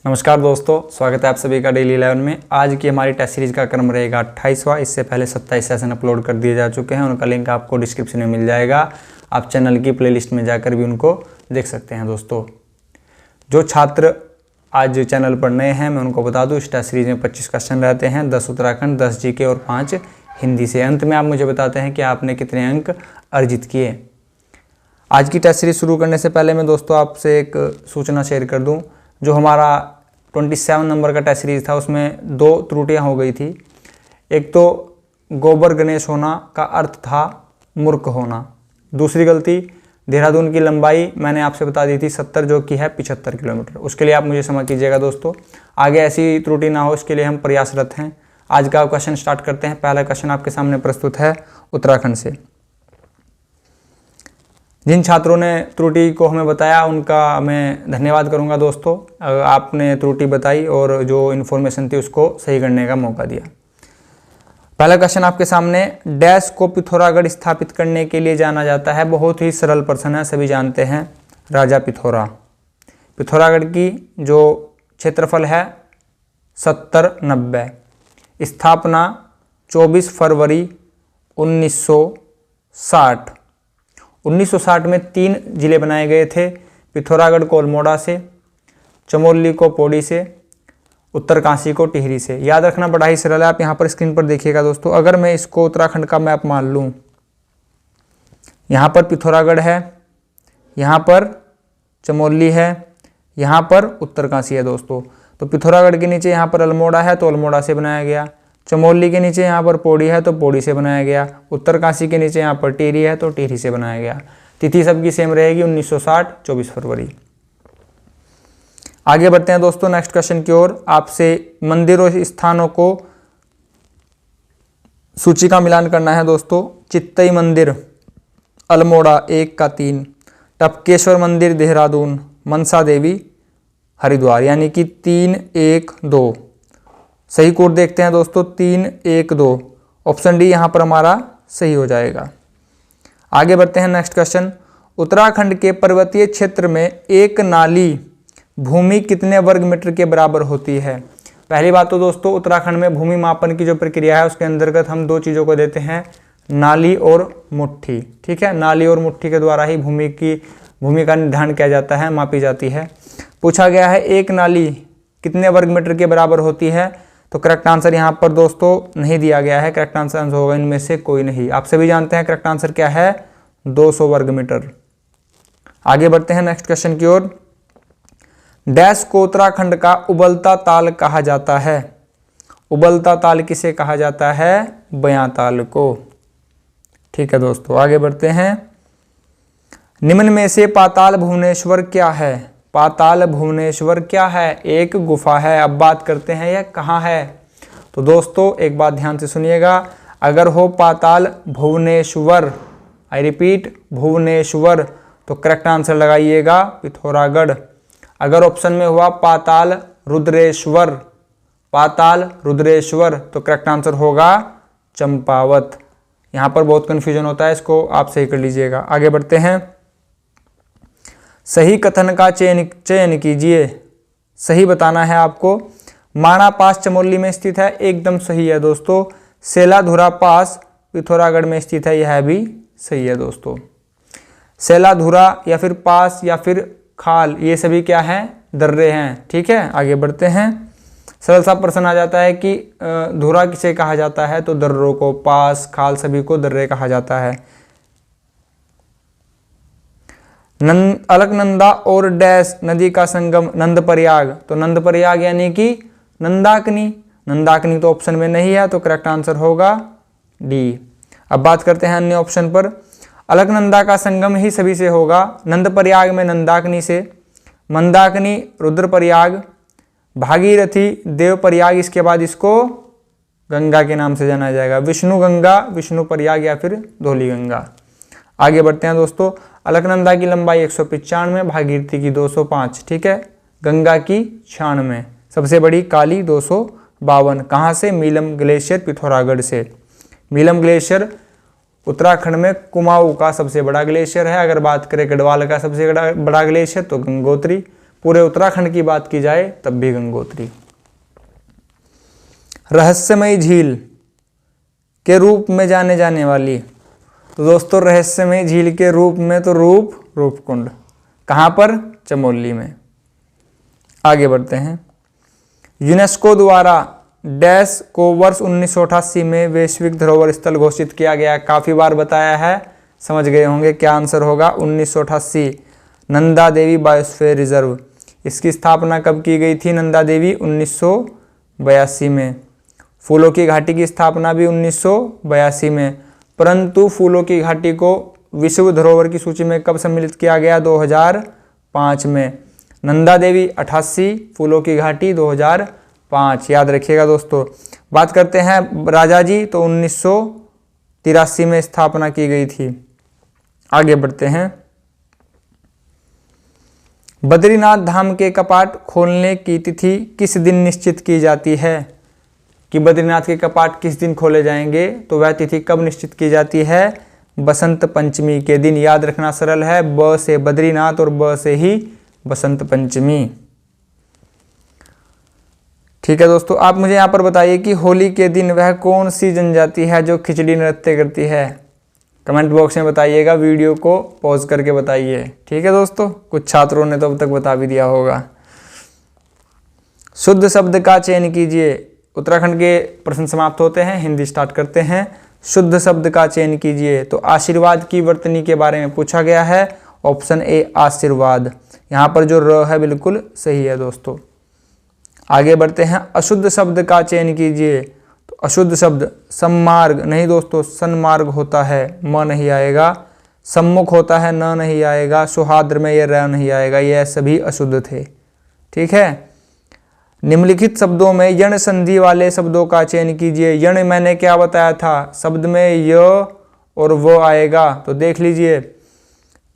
नमस्कार दोस्तों, स्वागत है आप सभी का डेली 11 में। आज की हमारी टेस्ट सीरीज का क्रम रहेगा 28वां। इससे पहले 27 सेशन अपलोड कर दिए जा चुके हैं, उनका लिंक आपको डिस्क्रिप्शन में मिल जाएगा। आप चैनल की प्लेलिस्ट में जाकर भी उनको देख सकते हैं। दोस्तों, जो छात्र आज चैनल पर नए हैं, मैं उनको बता दूँ, इस टेस्ट सीरीज में 25 क्वेश्चन रहते हैं, 10 उत्तराखंड, 10 जीके और 5 हिंदी से। अंत में आप मुझे बताते हैं कि आपने कितने अंक अर्जित किए। आज की टेस्ट सीरीज शुरू करने से पहले मैं दोस्तों आपसे एक सूचना शेयर कर दूं। जो हमारा 27 नंबर का टेस्ट सीरीज था, उसमें 2 त्रुटियां हो गई थी। एक तो गोबर गणेश होना का अर्थ था मूर्ख होना। दूसरी गलती, देहरादून की लंबाई मैंने आपसे बता दी थी 70, जो कि है 75 किलोमीटर। उसके लिए आप मुझे क्षमा कीजिएगा दोस्तों, आगे ऐसी त्रुटि ना हो, इसके लिए हम प्रयासरत हैं। आज का क्वेश्चन स्टार्ट करते हैं। पहला क्वेश्चन आपके सामने प्रस्तुत है उत्तराखंड से। जिन छात्रों ने त्रुटि को हमें बताया उनका मैं धन्यवाद करूंगा दोस्तों। आपने त्रुटि बताई और जो इन्फॉर्मेशन थी उसको सही करने का मौका दिया। पहला क्वेश्चन आपके सामने, डैश को पिथौरागढ़ स्थापित करने के लिए जाना जाता है। बहुत ही सरल प्रश्न है, सभी जानते हैं, राजा पिथौरा। पिथौरागढ़ की जो क्षेत्रफल है 70-90। स्थापना 24 फरवरी 1960। 1960 में 3 जिले बनाए गए थे। पिथौरागढ़ को अल्मोड़ा से, चमोली को पौड़ी से, उत्तरकाशी को टिहरी से। याद रखना बड़ा ही सरल है। आप यहाँ पर स्क्रीन पर देखिएगा दोस्तों। अगर मैं इसको उत्तराखंड का मैप मान लूँ, यहाँ पर पिथौरागढ़ है, यहाँ पर चमोली है, यहाँ पर उत्तरकाशी है दोस्तों। तो पिथौरागढ़ के नीचे यहाँ पर अल्मोड़ा है, तो अल्मोड़ा से बनाया गया। चमोली के नीचे यहाँ पर पौड़ी है, तो पौड़ी से बनाया गया। उत्तरकाशी के नीचे यहाँ पर टिहरी है, तो टिहरी से बनाया गया। तिथि सबकी सेम रहेगी, 1960, 24 फरवरी। आगे बढ़ते हैं दोस्तों नेक्स्ट क्वेश्चन की ओर। आपसे मंदिरों स्थानों को सूची का मिलान करना है दोस्तों। चित्तई मंदिर अल्मोड़ा 1 का 3, टपकेश्वर मंदिर देहरादून, मनसा देवी हरिद्वार, यानी कि 3, 1, 2। सही कोड देखते हैं दोस्तों, 3, 1, 2। ऑप्शन डी यहाँ पर हमारा सही हो जाएगा। आगे बढ़ते हैं नेक्स्ट क्वेश्चन। उत्तराखंड के पर्वतीय क्षेत्र में एक नाली भूमि कितने वर्ग मीटर के बराबर होती है? पहली बात तो दोस्तों, उत्तराखंड में भूमि मापन की जो प्रक्रिया है उसके अंतर्गत हम 2 चीज़ों को देते हैं, नाली और मुट्ठी। ठीक है, नाली और मुट्ठी के द्वारा ही भूमि का निर्धारण किया जाता है, मापी जाती है। पूछा गया है एक नाली कितने वर्ग मीटर के बराबर होती है, तो करेक्ट आंसर यहाँ पर दोस्तों नहीं दिया गया है। करेक्ट आंसर होगा इनमें से कोई नहीं। आप सभी जानते हैं करेक्ट आंसर क्या है, 200 वर्ग मीटर। आगे बढ़ते हैं नेक्स्ट क्वेश्चन की ओर। डैश को उत्तराखंड का उबलता ताल कहा जाता है। उबलता ताल किसे कहा जाता है? बयां ताल को। ठीक है दोस्तों, आगे बढ़ते हैं। निम्न में से पाताल भुवनेश्वर क्या है? पाताल भुवनेश्वर क्या है? एक गुफा है। अब बात करते हैं यह कहाँ है। तो दोस्तों एक बात ध्यान से सुनिएगा, अगर हो पाताल भुवनेश्वर, आई रिपीट भुवनेश्वर, तो करेक्ट आंसर लगाइएगा पिथौरागढ़। अगर ऑप्शन में हुआ पाताल रुद्रेश्वर, पाताल रुद्रेश्वर, तो करेक्ट आंसर होगा चंपावत। यहाँ पर बहुत कन्फ्यूजन होता है, इसको आप सही कर लीजिएगा। आगे बढ़ते हैं। सही कथन का चयन कीजिए। सही बताना है आपको। माणा पास चमोली में स्थित है, एकदम सही है दोस्तों। सेलाधुरा पास पिथौरागढ़ में स्थित है, यह भी सही है दोस्तों। सेलाधुरा या फिर पास या फिर खाल, ये सभी क्या हैं? दर्रे हैं। ठीक है, आगे बढ़ते हैं। सरल सा प्रश्न आ जाता है कि धुरा किसे कहा जाता है, तो दर्रों को, पास, खाल सभी को दर्रे कहा जाता है। अलकनंदा और डैश नदी का संगम नंदप्रयाग, तो नंदप्रयाग यानी कि नंदाकनी। नंदाकनी तो ऑप्शन में नहीं है, तो करेक्ट आंसर होगा डी। अब बात करते हैं अन्य ऑप्शन पर। अलकनंदा का संगम ही सभी से होगा, नंदप्रयाग में नंदाकनी से, मंदाकिनी रुद्रप्रयाग, भागीरथी देवप्रयाग, इसके बाद इसको गंगा के नाम से जाना जाएगा, विष्णु गंगा, विष्णु प्रयाग या फिर धौली गंगा। आगे बढ़ते हैं दोस्तों। अलकनंदा की लंबाई 195, भागीरथी की 205। ठीक है, गंगा की 96, सबसे बड़ी काली 252। कहाँ से? मीलम ग्लेशियर पिथौरागढ़ से। मीलम ग्लेशियर उत्तराखंड में कुमाऊं का सबसे बड़ा ग्लेशियर है। अगर बात करें गढ़वाल का सबसे बड़ा ग्लेशियर तो गंगोत्री। पूरे उत्तराखंड की बात की जाए तब भी गंगोत्री। रहस्यमयी झील के रूप में जाने जाने वाली, तो दोस्तों रहस्यमयी झील के रूप में तो रूपकुंड, कहाँ पर? चमोली में। आगे बढ़ते हैं। यूनेस्को द्वारा डैश को वर्ष 1988 में वैश्विक धरोहर स्थल घोषित किया गया। काफ़ी बार बताया है, समझ गए होंगे क्या आंसर होगा। 1988 नंदा देवी बायोस्फीयर रिजर्व। इसकी स्थापना कब की गई थी? नंदा देवी 1982 में। फूलों की घाटी की स्थापना भी 1982 में, परंतु फूलों की घाटी को विश्व धरोहर की सूची में कब सम्मिलित किया गया? 2005 में। नंदा देवी 88, फूलों की घाटी 2005, याद रखिएगा दोस्तों। बात करते हैं राजाजी, तो 1983 में स्थापना की गई थी। आगे बढ़ते हैं। बद्रीनाथ धाम के कपाट खोलने की तिथि किस दिन निश्चित की जाती है? कि बद्रीनाथ के कपाट किस दिन खोले जाएंगे, तो वह तिथि कब निश्चित की जाती है? बसंत पंचमी के दिन। याद रखना सरल है, ब से बद्रीनाथ और ब से ही बसंत पंचमी। ठीक है दोस्तों, आप मुझे यहाँ पर बताइए कि होली के दिन वह कौन सी जनजाति है जो खिचड़ी नृत्य करती है? कमेंट बॉक्स में बताइएगा, वीडियो को पॉज करके बताइए। ठीक है दोस्तों, कुछ छात्रों ने तो अब तक बता भी दिया होगा। शुद्ध शब्द का चयन कीजिए। उत्तराखंड के प्रश्न समाप्त होते हैं, हिंदी स्टार्ट करते हैं। शुद्ध शब्द का चयन कीजिए, तो आशीर्वाद की वर्तनी के बारे में पूछा गया है। ऑप्शन ए आशीर्वाद। यहाँ पर जो र है बिल्कुल सही है दोस्तों। आगे बढ़ते हैं। अशुद्ध शब्द का चयन कीजिए, तो अशुद्ध शब्द सम्मार्ग नहीं दोस्तों, सन्मार्ग होता है, म नहीं आएगा। सम्मुख होता है, न नहीं आएगा। सुहाद्र में ये र नहीं आएगा, ये सभी अशुद्ध थे। ठीक है। निम्नलिखित शब्दों में यण संधि वाले शब्दों का चयन कीजिए। यण मैंने क्या बताया था, शब्द में य और वो आएगा, तो देख लीजिए।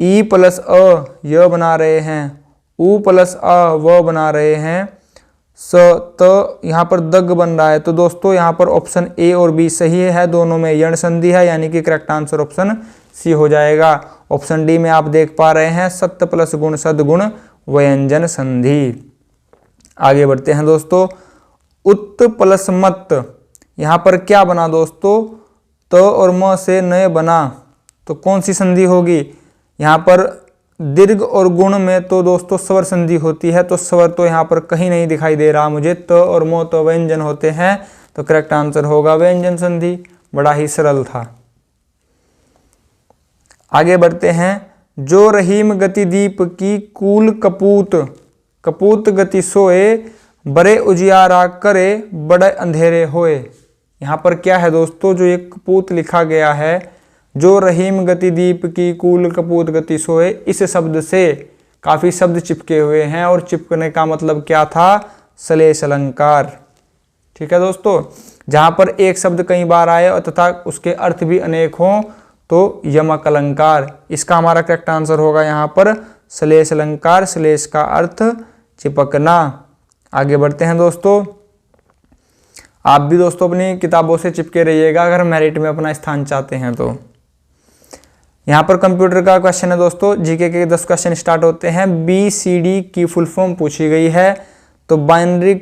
ई प्लस अ य बना रहे हैं, उ प्लस अ व बना रहे हैं, स त यहाँ पर दग बन रहा है। तो दोस्तों यहाँ पर ऑप्शन ए और बी सही है, दोनों में यण संधि है, यानी कि करेक्ट आंसर ऑप्शन सी हो जाएगा। ऑप्शन डी में आप देख पा रहे हैं सत्य प्लस गुण सदगुण व्यंजन संधि। आगे बढ़ते हैं दोस्तों। उत प्लस मत, यहाँ पर क्या बना दोस्तों? त और म से नए बना, तो कौन सी संधि होगी? यहाँ पर दीर्घ और गुण में तो दोस्तों स्वर संधि होती है, तो स्वर तो यहाँ पर कहीं नहीं दिखाई दे रहा मुझे। त और मो तो व्यंजन होते हैं, तो करेक्ट आंसर होगा व्यंजन संधि। बड़ा ही सरल था। आगे बढ़ते हैं। जो रहीम गति दीप की कूल कपूत, कपूत गति सोए, बड़े उजियारा करे बड़े अंधेरे होए। यहाँ पर क्या है दोस्तों? जो एक कपूत लिखा गया है, जो रहीम गति दीप की कूल कपूत गति सोए, इस शब्द से काफी शब्द चिपके हुए हैं, और चिपकने का मतलब क्या था? सलेश अलंकार। ठीक है दोस्तों, जहां पर एक शब्द कई बार आए और तथा उसके अर्थ भी अनेक हों, तो यमक अलंकार। इसका हमारा करेक्ट आंसर होगा यहाँ पर सलेश अलंकार। सलेश का अर्थ चिपकना। आगे बढ़ते हैं दोस्तों। आप भी दोस्तों अपनी किताबों से चिपके रहिएगा अगर मेरिट में अपना स्थान चाहते हैं तो। यहाँ पर कंप्यूटर का क्वेश्चन है दोस्तों। जीके के 10 क्वेश्चन स्टार्ट होते हैं। BCD की फुल फॉर्म पूछी गई है, तो बाइनरी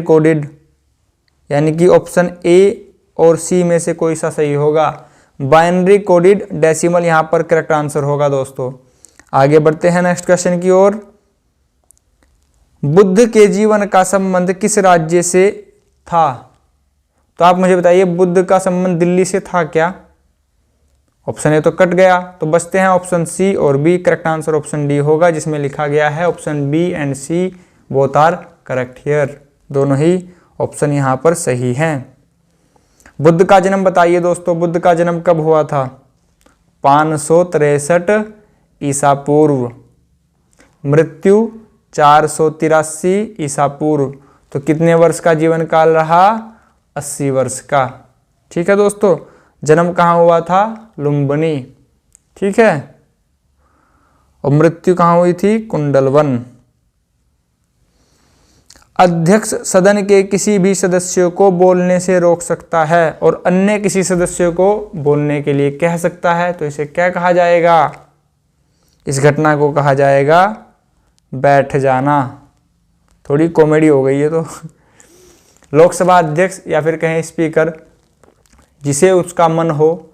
कोडेड यानी कि ऑप्शन ए और सी में से कोई सा सही होगा। बाइनरी कोडेड डेसिमल यहाँ पर करेक्ट आंसर होगा दोस्तों। आगे बढ़ते हैं नेक्स्ट क्वेश्चन की ओर। बुद्ध के जीवन का संबंध किस राज्य से था? तो आप मुझे बताइए, बुद्ध का संबंध दिल्ली से था क्या? ऑप्शन ए तो कट गया, तो बचते हैं ऑप्शन सी और B. Correct answer option D होगा, जिसमें लिखा गया है option B and C both are correct here. दोनों ही ऑप्शन यहाँ पर सही हैं। बुद्ध का जन्म बताइए दोस्तों, बुद्ध का जन्म कब हुआ था? 563 ईसा पूर्व। मृत्यु 483 ईसा पूर्व। तो कितने वर्ष का जीवन काल रहा? 80 वर्ष का। ठीक है दोस्तों, जन्म कहाँ हुआ था? लुम्बिनी। ठीक है, और मृत्यु कहाँ हुई थी? कुंडलवन। अध्यक्ष सदन के किसी भी सदस्य को बोलने से रोक सकता है और अन्य किसी सदस्य को बोलने के लिए कह सकता है, तो इसे क्या कहा जाएगा? इस घटना को कहा जाएगा बैठ जाना। थोड़ी कॉमेडी हो गई है तो। लोकसभा अध्यक्ष या फिर कहें स्पीकर, जिसे उसका मन हो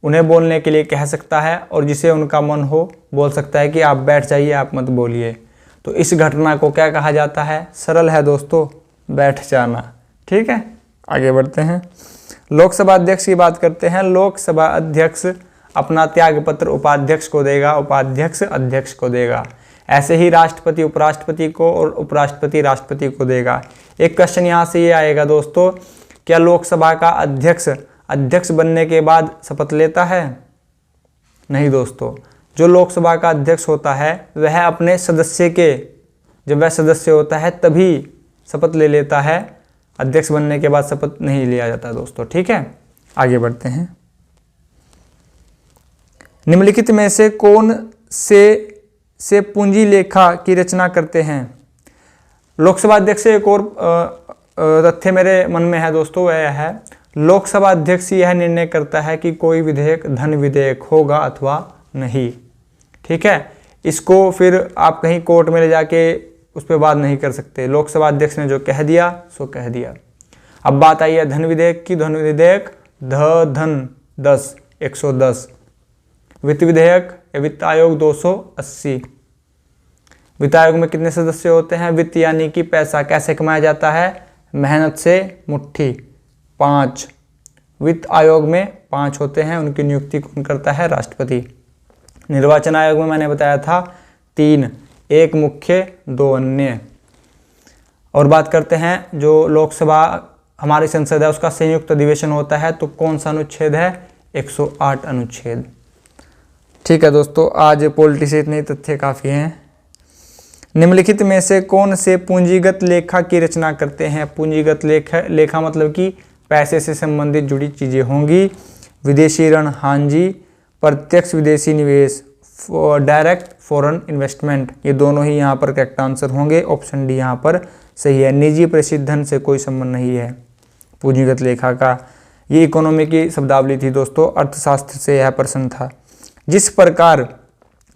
उन्हें बोलने के लिए कह सकता है, और जिसे उनका मन हो बोल सकता है कि आप बैठ जाइए, आप मत बोलिए। तो इस घटना को क्या कहा जाता है? सरल है दोस्तों, बैठ जाना। ठीक है, आगे बढ़ते हैं। लोकसभा अध्यक्ष की बात करते हैं। लोकसभा अध्यक्ष अपना त्यागपत्र उपाध्यक्ष को देगा, उपाध्यक्ष अध्यक्ष को देगा। ऐसे ही राष्ट्रपति उपराष्ट्रपति को और उपराष्ट्रपति राष्ट्रपति को देगा। एक क्वेश्चन यहाँ से ये आएगा दोस्तों, क्या लोकसभा का अध्यक्ष अध्यक्ष बनने के बाद शपथ लेता है? नहीं दोस्तों, जो लोकसभा का अध्यक्ष होता है वह अपने सदस्य के, जब वह सदस्य होता है तभी शपथ ले लेता है, अध्यक्ष बनने के बाद शपथ नहीं लिया जाता दोस्तों। ठीक है, आगे बढ़ते हैं। निम्नलिखित में से कौन से पूंजी लेखा की रचना करते हैं? लोकसभा अध्यक्ष से एक और तथ्य मेरे मन में है दोस्तों, वह है लोकसभा अध्यक्ष यह निर्णय करता है कि कोई विधेयक धन विधेयक होगा अथवा नहीं। ठीक है, इसको फिर आप कहीं कोर्ट में ले जाके उस पर बात नहीं कर सकते। लोकसभा अध्यक्ष ने जो कह दिया सो कह दिया। अब बात आई है धन विधेयक की। धन विधेयक धन 10 110, वित्त विधेयक या वित्त आयोग 280। वित्त आयोग में कितने सदस्य होते हैं? वित्त यानी कि पैसा कैसे कमाया जाता है? मेहनत से मुट्ठी, 5। वित्त आयोग में 5 होते हैं, उनकी नियुक्ति कौन करता है? राष्ट्रपति। निर्वाचन आयोग में मैंने बताया था 3, 1 मुख्य 2 अन्य। और बात करते हैं जो लोकसभा हमारी संसद है उसका संयुक्त अधिवेशन होता है, तो कौन सा अनुच्छेद है? 108 अनुच्छेद। ठीक है दोस्तों, आज पॉलिटी से इतने तथ्य काफ़ी हैं। निम्नलिखित में से कौन से पूंजीगत लेखा की रचना करते हैं? पूंजीगत लेखा मतलब कि पैसे से संबंधित जुड़ी चीज़ें होंगी। विदेशी ऋण, हाँ जी। प्रत्यक्ष विदेशी निवेश, डायरेक्ट फॉरेन इन्वेस्टमेंट, ये दोनों ही यहाँ पर करेक्ट आंसर होंगे। ऑप्शन डी यहाँ पर सही है। निजी प्रेषित धन से कोई संबंध नहीं है पूंजीगत लेखा का। ये इकोनॉमी की शब्दावली थी दोस्तों, अर्थशास्त्र से यह प्रश्न था। जिस प्रकार,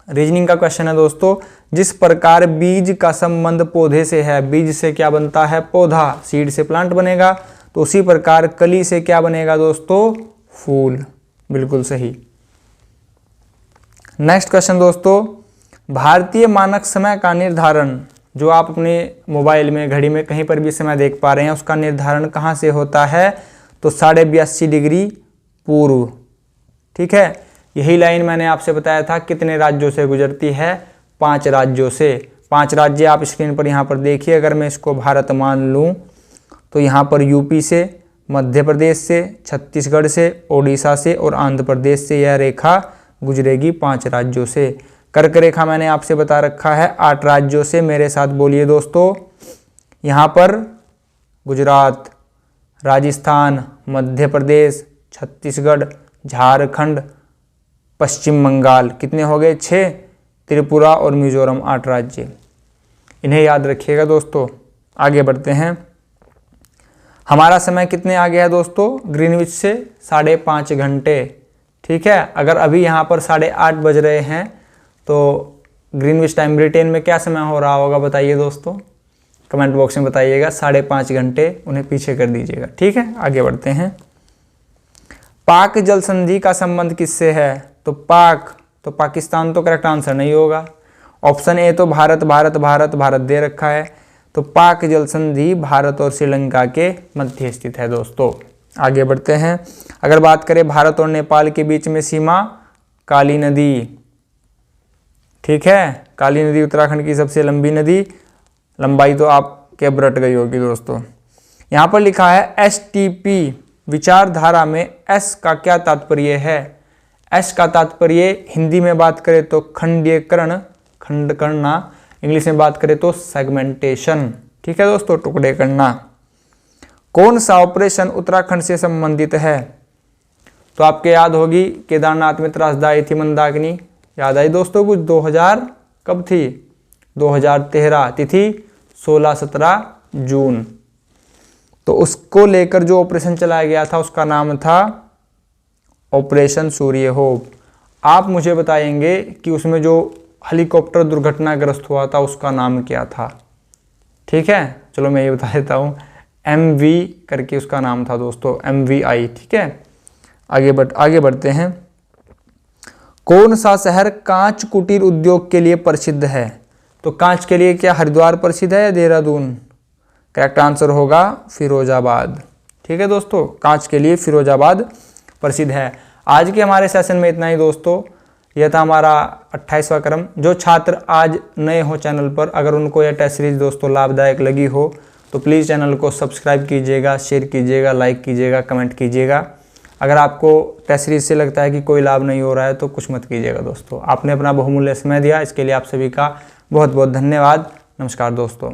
रीजनिंग का क्वेश्चन है दोस्तों, जिस प्रकार बीज का संबंध पौधे से है, बीज से क्या बनता है? पौधा, सीड से प्लांट बनेगा, तो उसी प्रकार कली से क्या बनेगा दोस्तों? फूल। बिल्कुल सही। नेक्स्ट क्वेश्चन दोस्तों, भारतीय मानक समय का निर्धारण, जो आप अपने मोबाइल में, घड़ी में कहीं पर भी समय देख पा रहे हैं, उसका निर्धारण कहाँ से होता है? तो 82.5 डिग्री पूर्व। ठीक है, यही लाइन मैंने आपसे बताया था कितने राज्यों से गुजरती है? 5 राज्यों से। 5 राज्य आप स्क्रीन पर यहाँ पर देखिए। अगर मैं इसको भारत मान लूँ तो यहाँ पर यूपी से, मध्य प्रदेश से, छत्तीसगढ़ से, ओडिशा से और आंध्र प्रदेश से यह रेखा गुजरेगी 5 राज्यों से। कर्क रेखा मैंने आपसे बता रखा है 8 राज्यों से। मेरे साथ बोलिए दोस्तों, यहाँ पर गुजरात, राजस्थान, मध्य प्रदेश, छत्तीसगढ़, झारखंड, पश्चिम बंगाल, कितने हो गए? 6। त्रिपुरा और मिजोरम 8 राज्य। इन्हें याद रखिएगा दोस्तों। आगे बढ़ते हैं। हमारा समय कितने आगे है दोस्तों? ग्रीनविच से 5.5 घंटे। ठीक है, अगर अभी यहाँ पर 8:30 बज रहे हैं तो ग्रीनविच टाइम ब्रिटेन में क्या समय हो रहा होगा बताइए दोस्तों, कमेंट बॉक्स में बताइएगा। 5.5 घंटे उन्हें पीछे कर दीजिएगा। ठीक है, आगे बढ़ते हैं। पाक जल संधि का संबंध किससे है? तो पाक, तो पाकिस्तान तो करेक्ट आंसर नहीं होगा। ऑप्शन ए तो भारत भारत भारत भारत दे रखा है, तो पाक जल संधि भारत और श्रीलंका के मध्य स्थित है दोस्तों। आगे बढ़ते हैं। अगर बात करें भारत और नेपाल के बीच में सीमा, काली नदी। ठीक है, काली नदी उत्तराखंड की सबसे लंबी नदी, लंबाई तो आपके अब रट गई होगी दोस्तों। यहाँ पर लिखा है STP विचारधारा में S का क्या तात्पर्य है? S का तात्पर्य हिंदी में बात करें तो खंडीकरण, खंड करना, इंग्लिश में बात करें तो सेगमेंटेशन। ठीक है दोस्तों, टुकड़े करना। कौन सा ऑपरेशन उत्तराखंड से संबंधित है? तो आपके याद होगी केदारनाथ में त्रासदायी थी मंदाकिनी, याद आई दोस्तों कुछ? 2000 कब थी? 2013, तिथि 16-17 जून। तो उसको लेकर जो ऑपरेशन चलाया गया था उसका नाम था ऑपरेशन सूर्य होप। आप मुझे बताएंगे कि उसमें जो हेलीकॉप्टर दुर्घटनाग्रस्त हुआ था उसका नाम क्या था? ठीक है, चलो मैं ये बता देता हूँ, MV करके उसका नाम था दोस्तों, MVI। ठीक है, आगे बढ़ते हैं। कौन सा शहर कांच कुटीर उद्योग के लिए प्रसिद्ध है? तो कांच के लिए क्या हरिद्वार प्रसिद्ध है या देहरादून? करेक्ट आंसर होगा फिरोजाबाद। ठीक है दोस्तों, कांच के लिए फिरोजाबाद प्रसिद्ध है। आज के हमारे सेशन में इतना ही दोस्तों। यह था हमारा 28वां क्रम। जो छात्र आज नए हो चैनल पर, अगर उनको यह टेस्ट सीरीज दोस्तों लाभदायक लगी हो तो प्लीज़ चैनल को सब्सक्राइब कीजिएगा, शेयर कीजिएगा, लाइक कीजिएगा, कमेंट कीजिएगा। अगर आपको टेस्ट सीरीज से लगता है कि कोई लाभ नहीं हो रहा है तो कुछ मत कीजिएगा दोस्तों। आपने अपना बहुमूल्य समय दिया, इसके लिए आप सभी का बहुत बहुत धन्यवाद। नमस्कार दोस्तों।